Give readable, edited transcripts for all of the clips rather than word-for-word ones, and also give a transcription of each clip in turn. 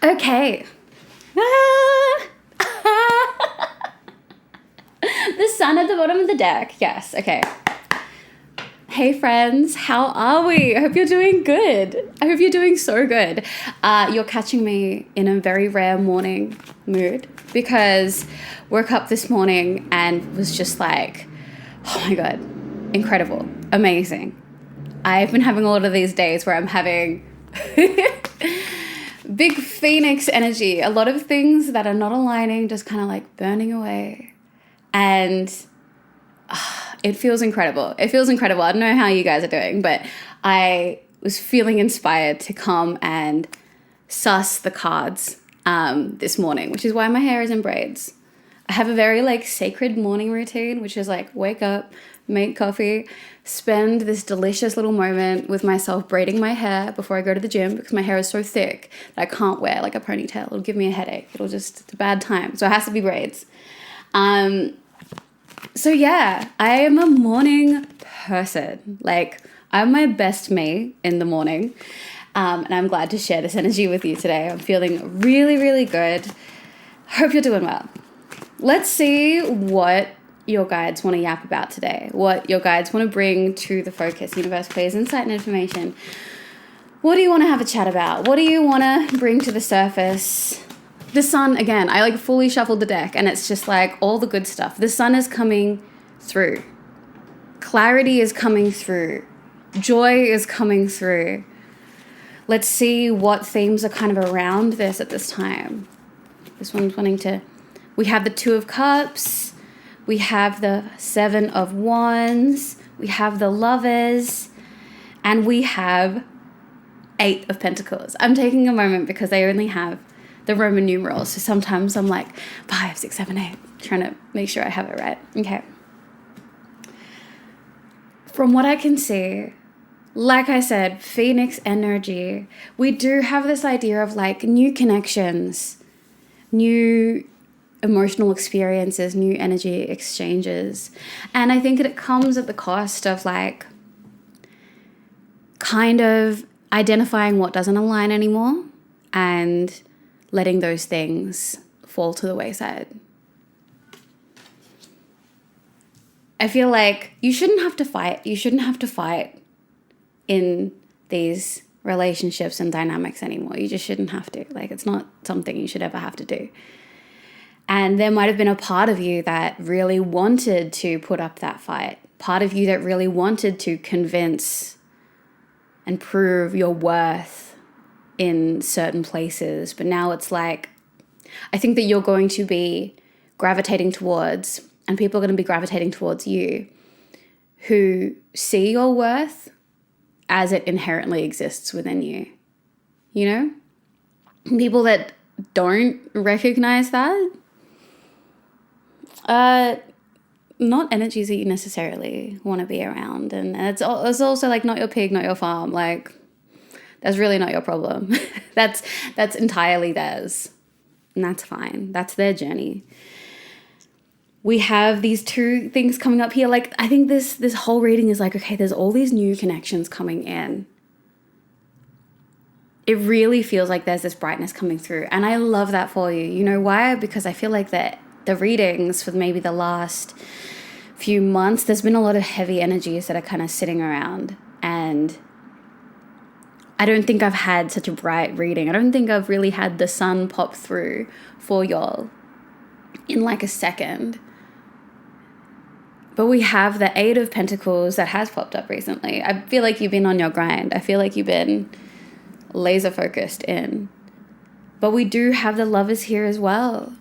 Okay. The sun at the bottom of the deck. Yes. Okay. Hey friends, how are we? I hope you're doing good. I hope you're doing so good. You're catching me in a very rare morning mood because woke up this morning and was just like, oh my God, incredible, amazing. I've been having a lot of these days where I'm having big phoenix energy, a lot of things that are not aligning, just kind of like burning away. And it feels incredible. It feels incredible. I don't know how you guys are doing, but I was feeling inspired to come and suss the cards this morning, which is why my hair is in braids. I have a very like sacred morning routine, which is like wake up, make coffee, spend this delicious little moment with myself braiding my hair before I go to the gym because my hair is so thick that I can't wear like a ponytail. It'll give me a headache. It's a bad time. So it has to be braids. So yeah, I am a morning person. Like I'm my best me in the morning. And I'm glad to share this energy with you today. I'm feeling really, really good. Hope you're doing well. Let's see what your guides want to yap about today. What your guides want to bring to the focus. Universe, please, insight and information. What do you want to have a chat about? What do you want to bring to the surface? The sun, again, I like fully shuffled the deck and it's just like all the good stuff. The sun is coming through. Clarity is coming through. Joy is coming through. Let's see what themes are kind of around this at this time. This one's we have the Two of Cups. We have the Seven of Wands. We have the Lovers. And we have Eight of Pentacles. I'm taking a moment because I only have the Roman numerals. So sometimes I'm like 5, 6, 7, 8, trying to make sure I have it right. Okay. From what I can see, like I said, Phoenix energy, we do have this idea of like new connections, new emotional experiences, new energy exchanges. And I think that it comes at the cost of like kind of identifying what doesn't align anymore and letting those things fall to the wayside. I feel like you shouldn't have to fight. You shouldn't have to fight in these relationships and dynamics anymore. You just shouldn't have to. Like, it's not something you should ever have to do. And there might have been a part of you that really wanted to put up that fight. Part of you that really wanted to convince and prove your worth in certain places. But now it's like, I think that you're going to be gravitating towards, and people are going to be gravitating towards you, who see your worth as it inherently exists within you. You know? People that don't recognize that, not energies that you necessarily want to be around. And it's also like not your pig, not your farm. Like, that's really not your problem. That's entirely theirs. And that's fine. That's their journey. We have these two things coming up here. Like, I think this whole reading is like, okay, there's all these new connections coming in. It really feels like there's this brightness coming through. And I love that for you. You know why? Because I feel like that the readings for maybe the last few months, there's been a lot of heavy energies that are kind of sitting around. And I don't think I've had such a bright reading. I don't think I've really had the sun pop through for y'all in like a second. But we have the Eight of Pentacles that has popped up recently. I feel like you've been on your grind. I feel like you've been laser focused in. But we do have the Lovers here as well.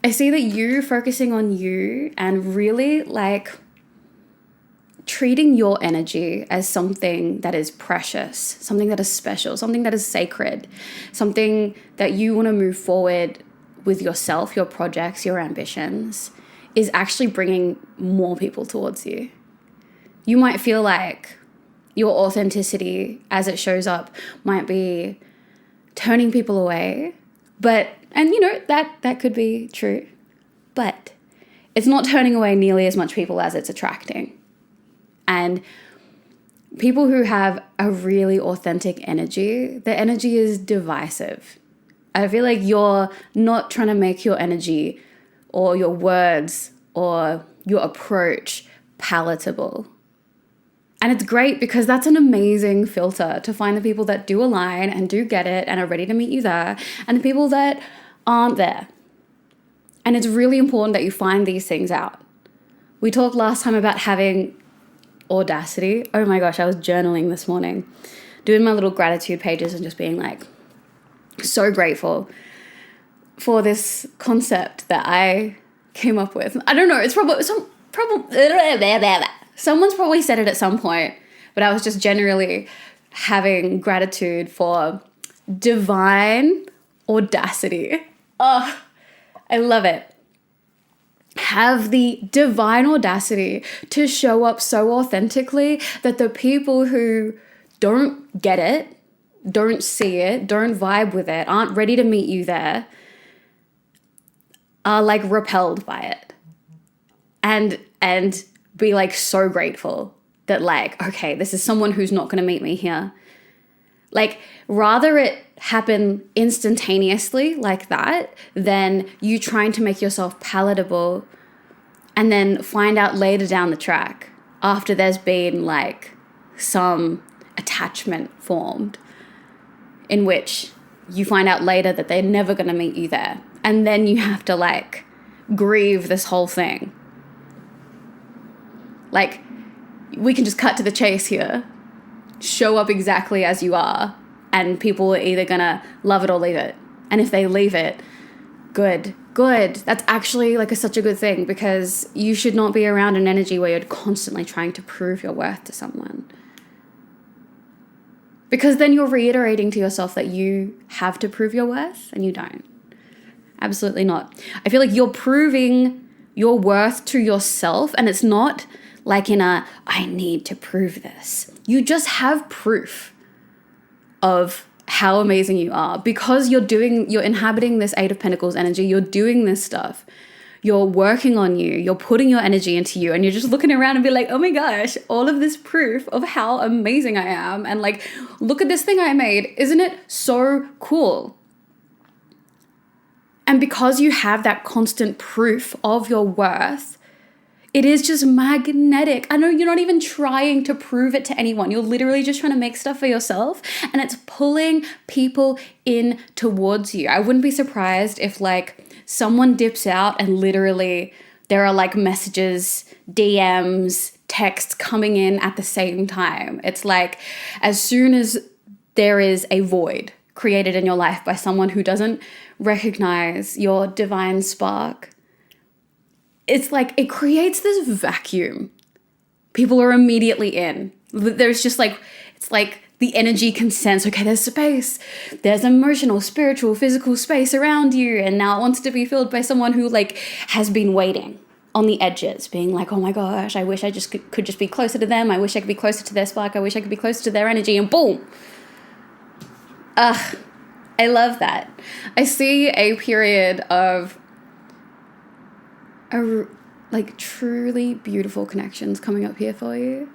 I see that you focusing on you and really like treating your energy as something that is precious, something that is special, something that is sacred, something that you want to move forward with yourself, your projects, your ambitions, is actually bringing more people towards you. You might feel like your authenticity as it shows up might be turning people away, and you know, that could be true, but it's not turning away nearly as much people as it's attracting. And people who have a really authentic energy, their energy is divisive. I feel like you're not trying to make your energy or your words or your approach palatable. And it's great because that's an amazing filter to find the people that do align and do get it and are ready to meet you there, and the people that aren't there. And it's really important that you find these things out. We talked last time about having audacity. Oh my gosh, I was journaling this morning, doing my little gratitude pages and just being like so grateful for this concept that I came up with. I don't know, it's probably someone's probably said it at some point, but I was just generally having gratitude for divine audacity. Oh, I love it. Have the divine audacity to show up so authentically that the people who don't get it, don't see it, don't vibe with it, aren't ready to meet you there, are like repelled by it. And be like so grateful that like, okay, this is someone who's not going to meet me here. Like, rather it happen instantaneously like that than you trying to make yourself palatable and then find out later down the track after there's been like some attachment formed in which you find out later that they're never going to meet you there. And then you have to like grieve this whole thing. Like, we can just cut to the chase here. Show up exactly as you are, and people are either gonna love it or leave it. And if they leave it, good. That's actually like such a good thing, because you should not be around an energy where you're constantly trying to prove your worth to someone. Because then you're reiterating to yourself that you have to prove your worth, and you don't. Absolutely not. I feel like you're proving your worth to yourself, and it's not like in a, I need to prove this. You just have proof of how amazing you are because you're inhabiting this Eight of Pentacles energy. You're doing this stuff. You're working on you. You're putting your energy into you, and you're just looking around and be like, oh my gosh, all of this proof of how amazing I am. And like, look at this thing I made. Isn't it so cool? And because you have that constant proof of your worth, it is just magnetic. I know you're not even trying to prove it to anyone. You're literally just trying to make stuff for yourself, and it's pulling people in towards you. I wouldn't be surprised if like someone dips out and literally there are like messages, DMs, texts coming in at the same time. It's like as soon as there is a void created in your life by someone who doesn't recognize your divine spark, it's like it creates this vacuum. People are immediately in. There's just like, it's like the energy can sense, okay, there's space. There's emotional, spiritual, physical space around you. And now it wants to be filled by someone who like has been waiting on the edges, being like, oh my gosh, I wish I just could just be closer to them. I wish I could be closer to their spark. I wish I could be closer to their energy, and boom. I love that. I see a period of like truly beautiful connections coming up here for you.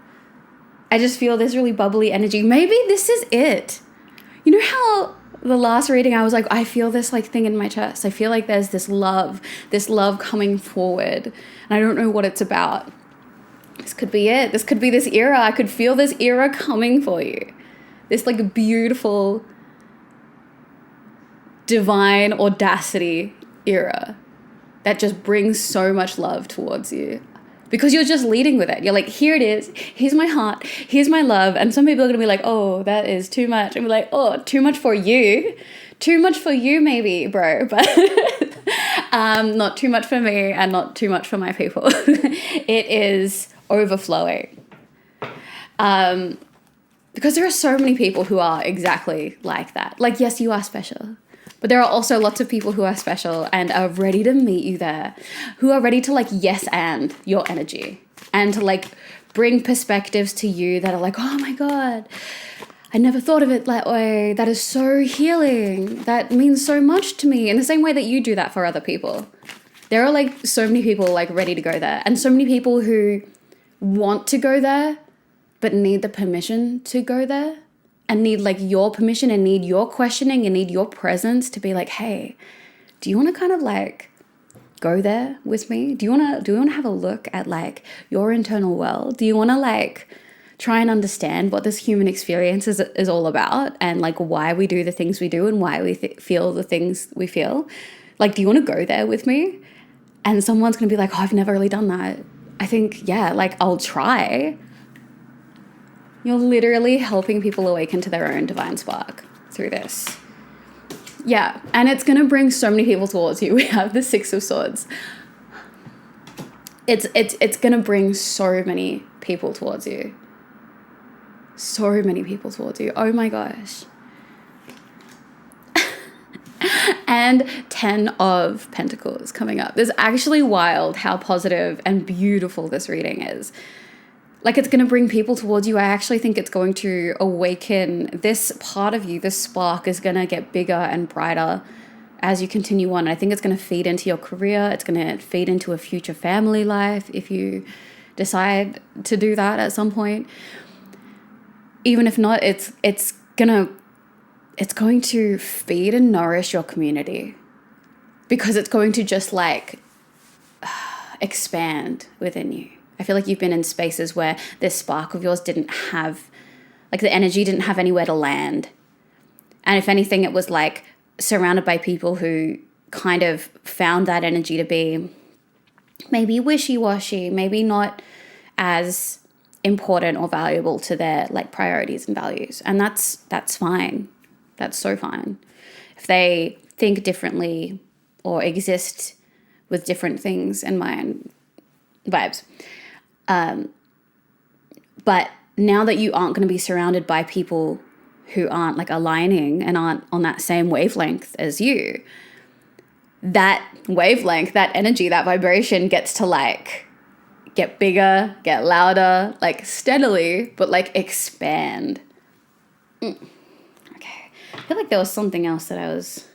I just feel this really bubbly energy. Maybe this is it. You know how the last reading I was like, I feel this like thing in my chest. I feel like there's this love coming forward, and I don't know what it's about. This could be it. This could be this era. I could feel this era coming for you. This like beautiful divine audacity era that just brings so much love towards you because you're just leading with it. You're like, here it is. Here's my heart. Here's my love. And some people are going to be like, oh, that is too much. And be like, oh, too much for you. Too much for you maybe, bro. But not too much for me and not too much for my people. It is overflowing. Because there are so many people who are exactly like that. Like, yes, you are special. But there are also lots of people who are special and are ready to meet you there, who are ready to like yes and your energy and to like bring perspectives to you that are like, oh my God, I never thought of it that way. That is so healing. That means so much to me in the same way that you do that for other people. There are like so many people like ready to go there, and so many people who want to go there but need the permission to go there and need like your permission and need your questioning and need your presence to be like, hey, do you want to kind of like go there with me? Do you want to have a look at like your internal world? Do you want to like try and understand what this human experience is all about, and like why we do the things we do and why we feel the things we feel? Like, do you want to go there with me? And someone's going to be like, oh, I've never really done that. I think, yeah, like I'll try. You're literally helping people awaken to their own divine spark through this. Yeah, and it's going to bring so many people towards you. We have the Six of Swords. It's going to bring so many people towards you. So many people towards you. Oh my gosh. And 10 of Pentacles coming up. It's actually wild how positive and beautiful this reading is. Like, it's going to bring people towards you. I actually think it's going to awaken this part of you. This spark is going to get bigger and brighter as you continue on. I think it's going to feed into your career. It's going to feed into a future family life if you decide to do that at some point. Even if not, it's going to feed and nourish your community, because it's going to just like expand within you. I feel like you've been in spaces where this spark of yours didn't have, like the energy didn't have anywhere to land. And if anything, it was like surrounded by people who kind of found that energy to be maybe wishy-washy, maybe not as important or valuable to their like priorities and values. And that's fine. That's so fine. If they think differently or exist with different things in mind, vibes. But now that you aren't going to be surrounded by people who aren't like aligning and aren't on that same wavelength as you, that wavelength, that energy, that vibration gets to like get bigger, get louder, like steadily, but like expand. Okay. I feel like there was something else that I was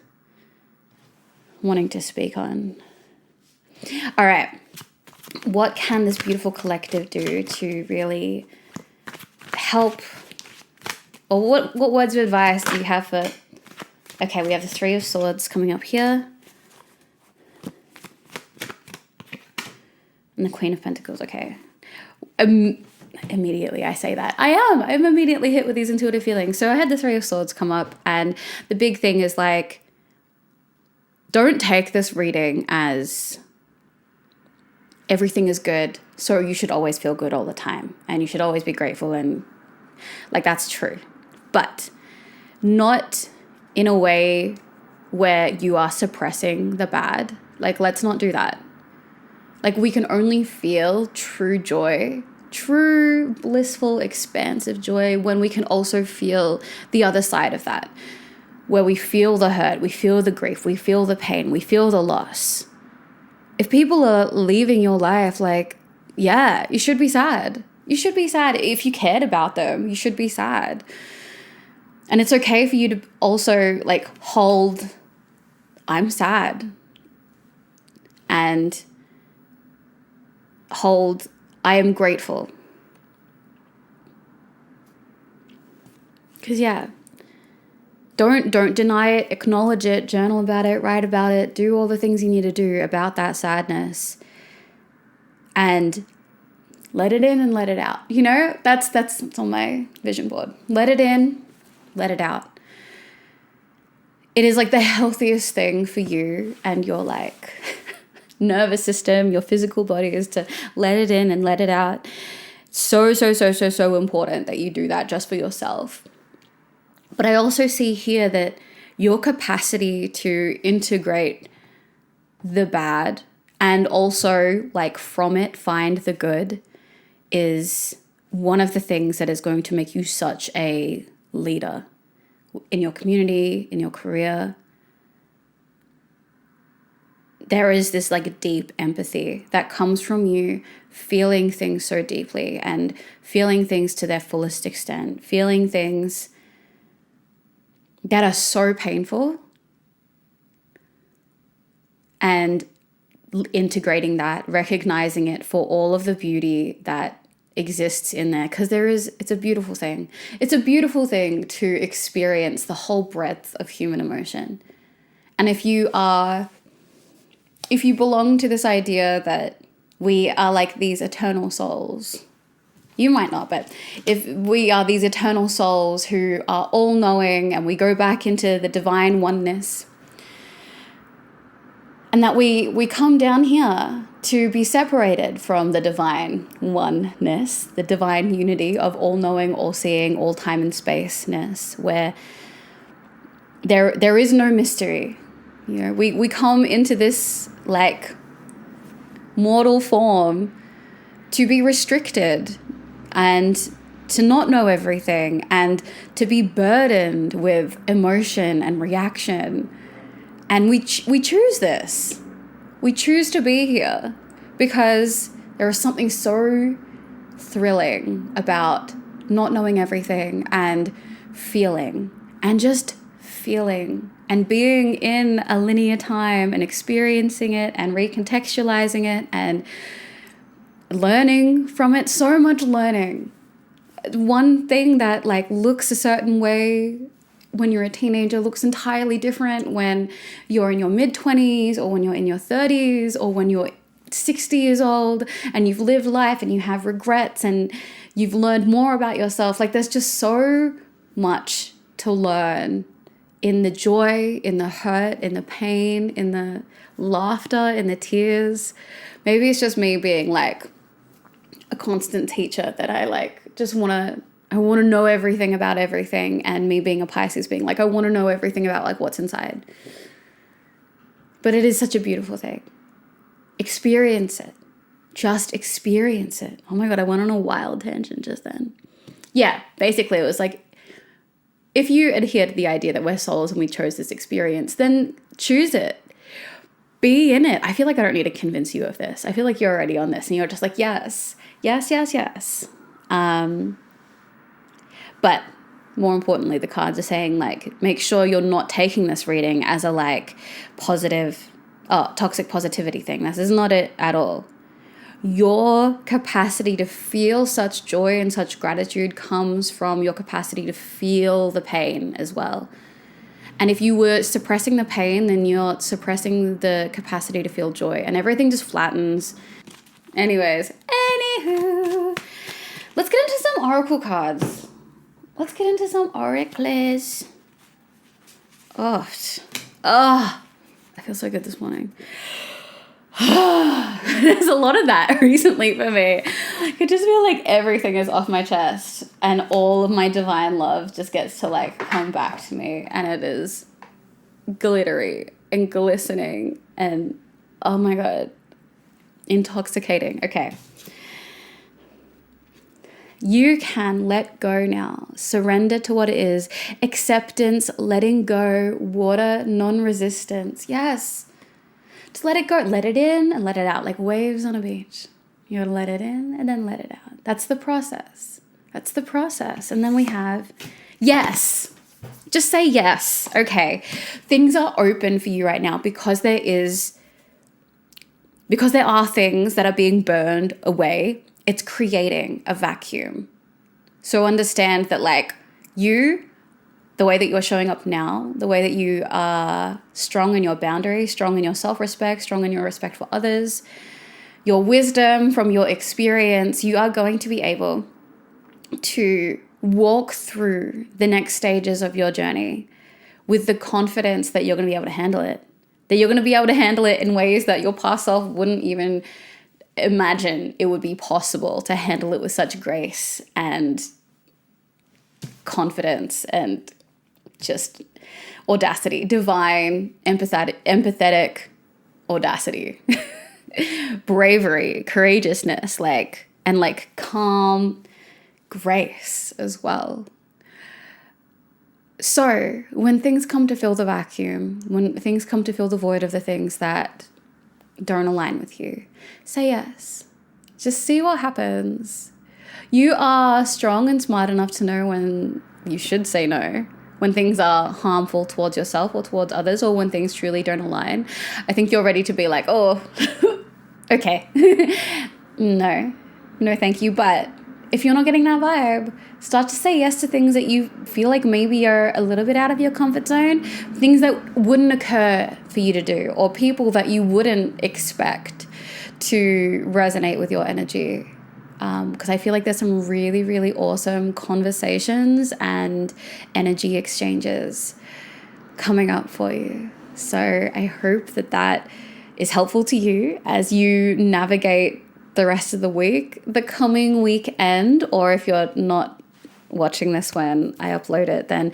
wanting to speak on. All right. What can this beautiful collective do to really help? Or what words of advice do you have for... Okay, we have the Three of Swords coming up here. And the Queen of Pentacles, okay. Immediately I say that. I'm immediately hit with these intuitive feelings. So I had the Three of Swords come up, and the big thing is like, don't take this reading as everything is good, so you should always feel good all the time, and you should always be grateful, and like that's true. But not in a way where you are suppressing the bad. Like, let's not do that. Like, we can only feel true joy, true blissful, expansive joy, when we can also feel the other side of that, where we feel the hurt, we feel the grief, we feel the pain, we feel the loss. If people are leaving your life, like, yeah, you should be sad. You should be sad. If you cared about them, you should be sad. And it's okay for you to also like hold, I'm sad, and hold, I am grateful. Because yeah, don't deny it, acknowledge it, journal about it, write about it, do all the things you need to do about that sadness, and let it in and let it out. You know, that's on my vision board. Let it in, let it out. It is like the healthiest thing for you and your like nervous system, your physical body, is to let it in and let it out. So important that you do that just for yourself. But I also see here that your capacity to integrate the bad and also like from it find the good is one of the things that is going to make you such a leader in your community, in your career. There is this like deep empathy that comes from you feeling things so deeply and feeling things to their fullest extent, feeling things that are so painful and integrating that, recognizing it for all of the beauty that exists in there, because it's a beautiful thing. It's a beautiful thing to experience the whole breadth of human emotion. And if you belong to this idea that we are like these eternal souls, you might not, but if we are these eternal souls who are all knowing, and we go back into the divine oneness, and that we come down here to be separated from the divine oneness, the divine unity of all knowing, all seeing, all time and space-ness, where there is no mystery. You know, we come into this like mortal form to be restricted and to not know everything, and to be burdened with emotion and reaction. And we choose this. We choose to be here because there is something so thrilling about not knowing everything and feeling, and just feeling, and being in a linear time and experiencing it and recontextualizing it and learning from it. So much learning. One thing that like looks a certain way when you're a teenager looks entirely different when you're in your mid-20s, or when you're in your 30s, or when you're 60 years old and you've lived life and you have regrets and you've learned more about yourself. Like, there's just so much to learn in the joy, in the hurt, in the pain, in the laughter, in the tears. Maybe it's just me being like a constant teacher that I like just I want to know everything about everything, and me being a Pisces being like, I want to know everything about like what's inside. But it is such a beautiful thing. Experience it. Just experience it. Oh my God, I went on a wild tangent just then. Yeah, basically it was like, if you adhere to the idea that we're souls and we chose this experience, then choose it. Be in it. I feel like I don't need to convince you of this. I feel like you're already on this and you're just like, yes, yes, yes, yes. But more importantly, the cards are saying like, make sure you're not taking this reading as a like toxic positivity thing. This is not it at all. Your capacity to feel such joy and such gratitude comes from your capacity to feel the pain as well. And if you were suppressing the pain, then you're suppressing the capacity to feel joy, and everything just flattens. Anywho, let's get into some oracle cards. Let's get into some oracles. I feel so good this morning. There's a lot of that recently for me. I could just feel like everything is off my chest, and all of my divine love just gets to like come back to me, and it is glittery and glistening and oh my God, intoxicating. Okay. You can let go now. Surrender to what it is. Acceptance, letting go, water, non-resistance. Yes. Just let it go. Let it in and let it out, like waves on a beach. You gotta let it in and then let it out. That's the process. That's the process. And then we have yes. Just say yes. Okay. Things are open for you right now because there are things that are being burned away. It's creating a vacuum. So understand that like you, the way that you're showing up now, the way that you are strong in your boundaries, strong in your self-respect, strong in your respect for others, your wisdom from your experience, you are going to be able to walk through the next stages of your journey with the confidence that you're going to be able to handle it, that you're going to be able to handle it in ways that your past self wouldn't even imagine it would be possible to handle it with such grace and confidence and just audacity, divine, empathetic audacity, bravery, courageousness, and calm grace as well. So when things come to fill the vacuum, when things come to fill the void of the things that don't align with you, say yes. Just see what happens. You are strong and smart enough to know when you should say no, when things are harmful towards yourself or towards others, or when things truly don't align. I think you're ready to be like, oh, okay. No, thank you. But if you're not getting that vibe, start to say yes to things that you feel like maybe are a little bit out of your comfort zone, things that wouldn't occur for you to do, or people that you wouldn't expect to resonate with your energy. Because I feel like there's some really, really awesome conversations and energy exchanges coming up for you. So I hope that is helpful to you as you navigate the rest of the week, the coming weekend, or if you're not watching this when I upload it, then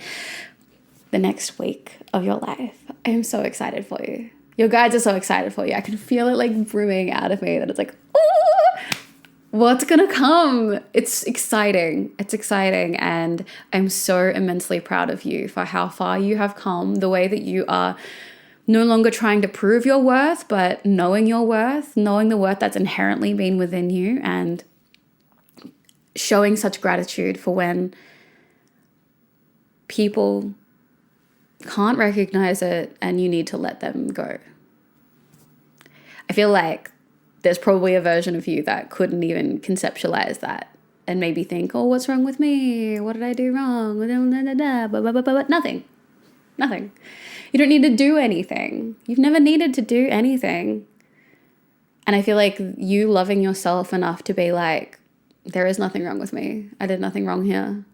the next week of your life. I am so excited for you. Your guides are so excited for you. I can feel it like brimming out of me that it's like, ooh, what's gonna come? It's exciting. It's exciting. And I'm so immensely proud of you for how far you have come, the way that you are no longer trying to prove your worth, but knowing your worth, knowing the worth that's inherently been within you, and showing such gratitude for when people can't recognize it and you need to let them go. I feel like there's probably a version of you that couldn't even conceptualize that and maybe think, oh, what's wrong with me? What did I do wrong? Nothing. You don't need to do anything. You've never needed to do anything. And I feel like you loving yourself enough to be like, there is nothing wrong with me. I did nothing wrong here.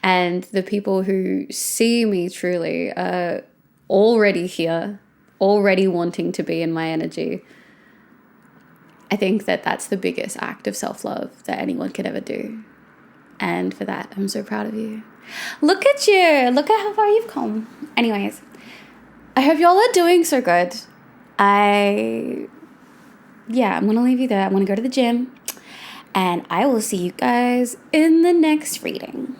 And the people who see me truly are already here, already wanting to be in my energy. I think that that's the biggest act of self-love that anyone could ever do. And for that, I'm so proud of you. Look at you. Look at how far you've come. Anyways, I hope y'all are doing so good. I'm going to leave you there. I'm going to go to the gym. And I will see you guys in the next reading.